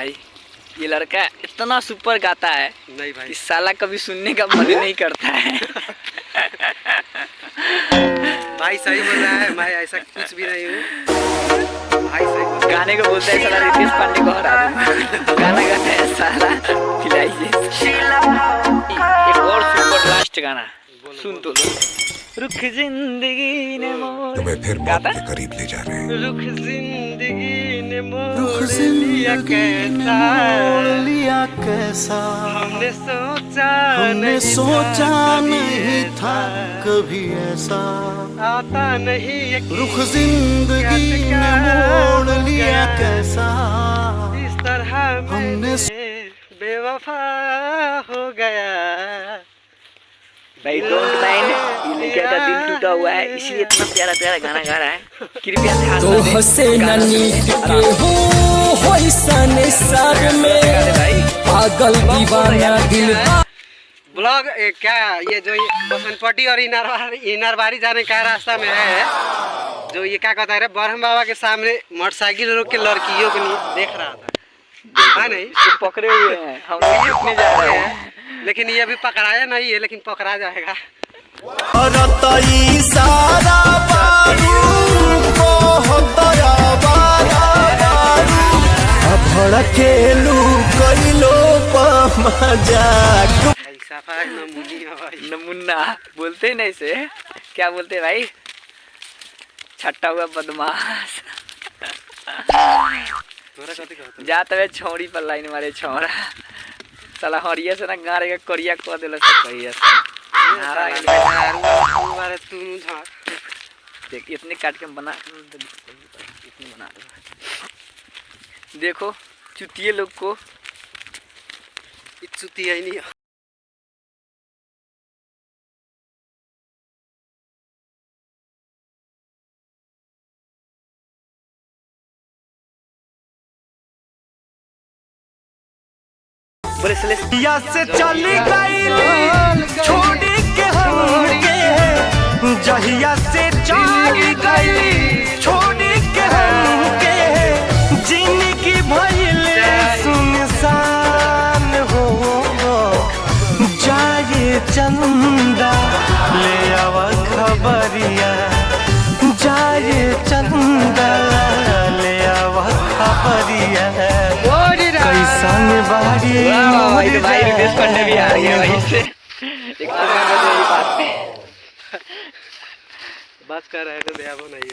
भाई ये लड़का इतना सुपर गाता है नहीं भाई, इस साला कभी सुनने का मन नहीं करता है। भाई सही बोल रहा है, मैं ऐसा कुछ भी नहीं हूँ भाई, सही बोल गाने को बोलता है साला रितेश पांडे को हरा दूंगा। गाना गाता है साला खिलाइए। एक और सुपर लास्ट गाना सुन तो रुख जिंदगी ने मोड़ तुम्हें फिर मौत के करीब ले जा रहे हैं। रुख जिंदगी ने मोड़ लिया कैसा, हमने सोचा नहीं था कभी ऐसा, आता नहीं रुख जिंदगी ने मोड़ लिया कैसा, इस तरह हमने बेवफा हो गया। भाई डोंट माइंड, ये लड़का का दिल टूटा हुआ है इसलिए इतना प्यारा प्यारा गाना गा रहा है। कृपया ध्यान तो हसे नीत के हो सने सार में पागल दीवाना दिल। ब्लॉग क्या ये जो बसंतपट्टी और इनारबाड़ी जाने का रास्ता में है, जो ये क्या कहता है ब्रह्म बाबा के सामने मोटरसाइकिल रोक के लड़कियों को देख रहा था, है नहीं तो पकड़े हुए हैं हम लोग जा रहे हैं, लेकिन ये अभी पकड़ाया नहीं है, लेकिन पकड़ा जाएगा। नमुन्ना बोलते ही नहीं से क्या बोलते भाई, छट्टा हुआ बदमाश। जात है छोड़ी पर लाइन मारे छोरा साला हरिया से ना गारे का करिया को देला से कहिया देख इतने काट के बना इतने बना दो। देखो चुतिए लोग को चुतिया ही नहीं या से चली गई छोड़ के हमके, जहिया से चली गई छोड़ के हमके, जिंदगी भइल सुनसान हो जाए चंदा ले आवा खबरिया, जाए चंदा ले आवा खबरिया, कैसन बारी भाई रितेश पांडे भी आ रही है भाई से एक बात बस कर रहे थे, नहीं